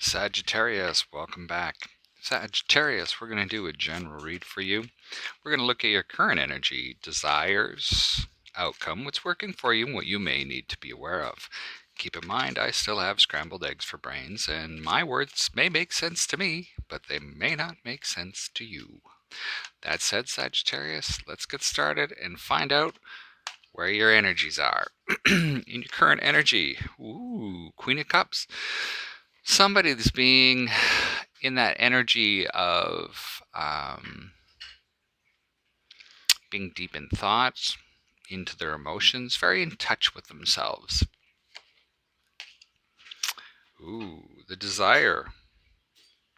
Sagittarius, welcome back. Sagittarius, we're going to do a general read for you. We're going to look at your current energy, desires, outcome, what's working for you, and what you may need to be aware of. Keep in mind, I still have scrambled eggs for brains, and my words may make sense to me, but they may not make sense to you. That said, Sagittarius, let's get started and find out where your energies are. In your current energy, Queen of Cups. Somebody that's being in that energy of being deep in thoughts, into their emotions, very in touch with themselves. The desire,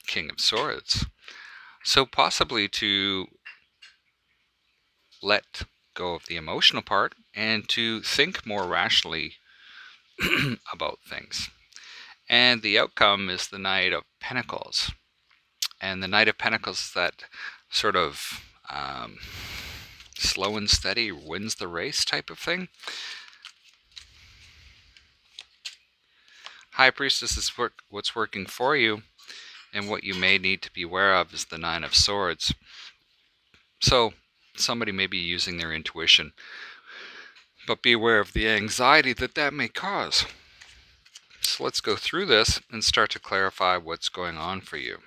King of Swords. So possibly to let go of the emotional part and to think more rationally about things. And the outcome is the Knight of Pentacles. And the Knight of Pentacles is that sort of slow and steady wins the race type of thing. High Priestess is what's working for you, and what you may need to be aware of is the Nine of Swords. So somebody may be using their intuition, but be aware of the anxiety that may cause. So let's go through this and start to clarify what's going on for you.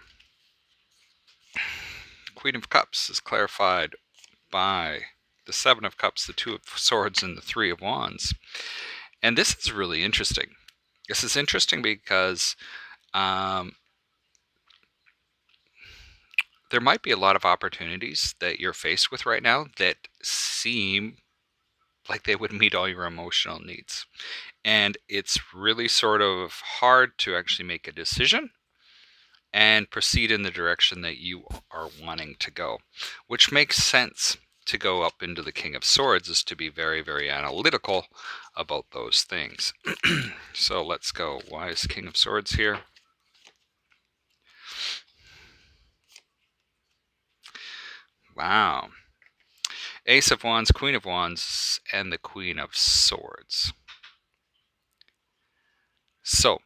Queen of Cups is clarified by the Seven of Cups, the Two of Swords, and the Three of Wands. And this is really interesting. This is interesting because there might be a lot of opportunities that you're faced with right now that seem like they would meet all your emotional needs. And it's really sort of hard to actually make a decision and proceed in the direction that you are wanting to go, which makes sense. To go up into the King of Swords is to be very, very analytical about those things. So let's go. Why is King of Swords here? Wow. Ace of Wands, Queen of Wands, and the Queen of Swords. So,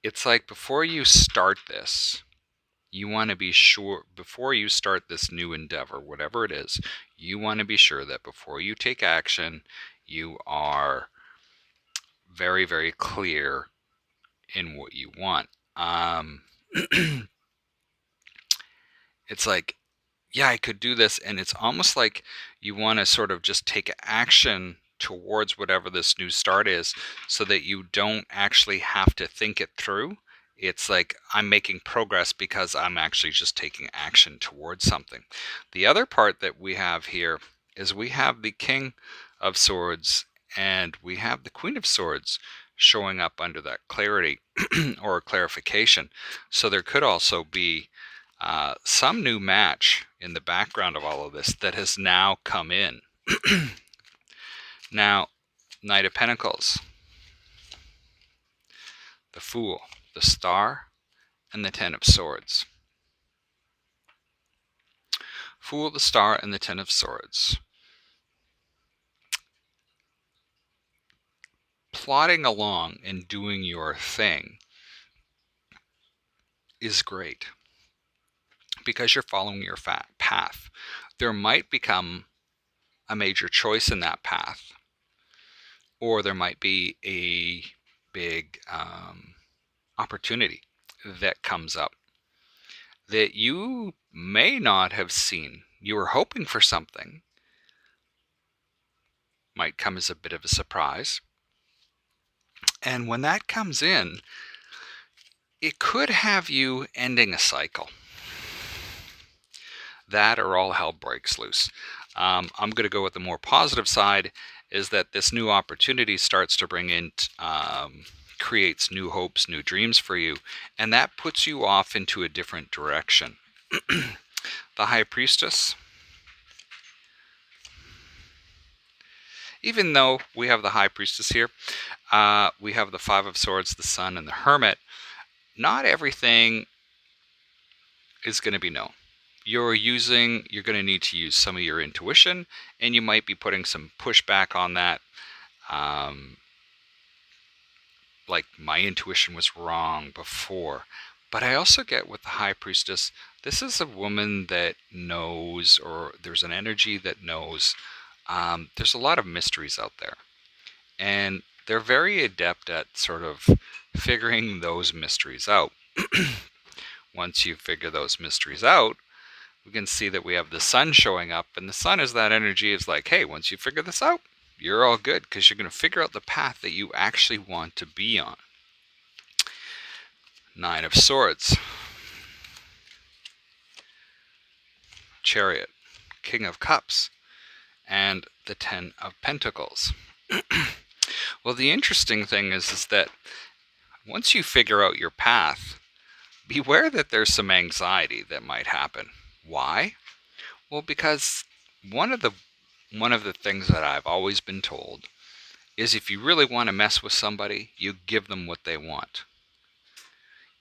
it's like before you start this, you want to be sure, before you start this new endeavor, whatever it is, you want to be sure that before you take action, you are very, very clear in what you want. It's like, yeah, I could do this. And it's almost like you want to sort of just take action towards whatever this new start is so that you don't actually have to think it through. It's like I'm making progress because I'm actually just taking action towards something. The other part that we have here is we have the King of Swords and we have the Queen of Swords showing up under that clarity or clarification. So there could also be some new match in the background of all of this that has now come in. Now, Knight of Pentacles, the Fool, the Star, and the Ten of Swords. Fool, the Star, and the Ten of Swords. Plodding along and doing your thing is great because you're following your path. There might become a major choice in that path, or there might be a big opportunity that comes up that you may not have seen. You were hoping for something, might come as a bit of a surprise. And when that comes in, it could have you ending a cycle. That or all hell breaks loose. I'm going to go with the more positive side, is that this new opportunity starts to bring in, creates new hopes, new dreams for you, and that puts you off into a different direction. The High Priestess. Even though we have the High Priestess here, we have the Five of Swords, the Sun, and the Hermit. Not everything is going to be known. You're going to need to use some of your intuition, and you might be putting some pushback on that Like my intuition was wrong before. But I also get with the High Priestess, this is a woman that knows, or there's an energy that knows. There's a lot of mysteries out there. And they're very adept at sort of figuring those mysteries out. Once you figure those mysteries out, we can see that we have the sun showing up, and the sun is that energy. Is like, hey, once you figure this out, you're all good, because you're going to figure out the path that you actually want to be on. Nine of Swords, Chariot, King of Cups, and the Ten of Pentacles. Well, the interesting thing is that once you figure out your path, beware that there's some anxiety that might happen. Why? Well, because one of the things that I've always been told is if you really want to mess with somebody, you give them what they want.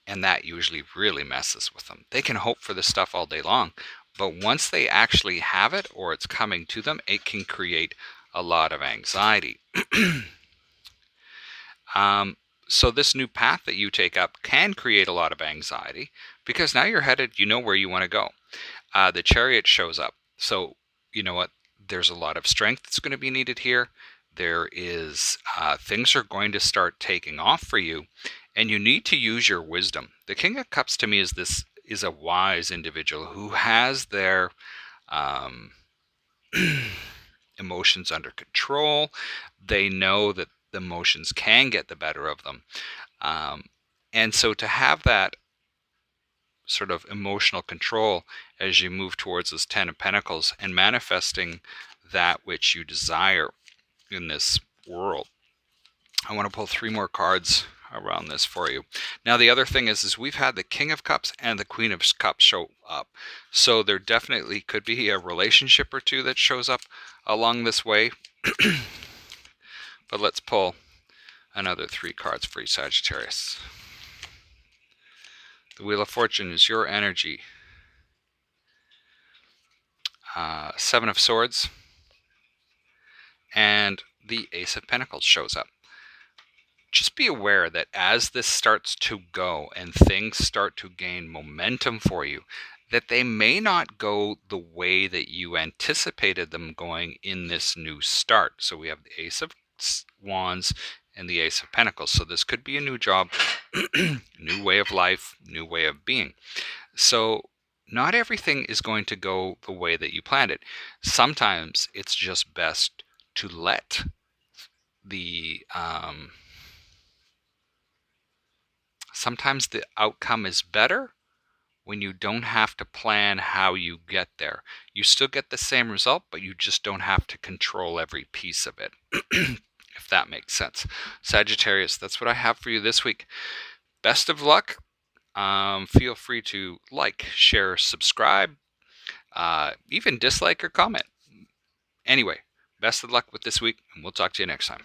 And that usually really messes with them. They can hope for this stuff all day long, but once they actually have it or it's coming to them, it can create a lot of anxiety. So this new path that you take up can create a lot of anxiety, because now you're headed, you know where you want to go. The Chariot shows up. So you know what? There's a lot of strength that's going to be needed here. There is things are going to start taking off for you, and you need to use your wisdom. The King of Cups to me is a wise individual who has their emotions under control. They know that the emotions can get the better of them. And so to have that sort of emotional control as you move towards this Ten of Pentacles and manifesting that which you desire in this world. I want to pull 3 more cards around this for you. Now the other thing is we've had the King of Cups and the Queen of Cups show up. So there definitely could be a relationship or two that shows up along this way. But let's pull another 3 cards for you, Sagittarius. The Wheel of Fortune is your energy. 7 of Swords. And the Ace of Pentacles shows up. Just be aware that as this starts to go and things start to gain momentum for you, that they may not go the way that you anticipated them going in this new start. So we have the Ace of Wands and the Ace of Pentacles. So this could be a new job, new way of life, new way of being. So not everything is going to go the way that you planned it. Sometimes it's just best to let the sometimes the outcome is better when you don't have to plan how you get there. You still get the same result, but you just don't have to control every piece of it. If that makes sense. Sagittarius, that's what I have for you this week. Best of luck. Feel free to like, share, subscribe, even dislike or comment. Anyway, best of luck with this week, and we'll talk to you next time.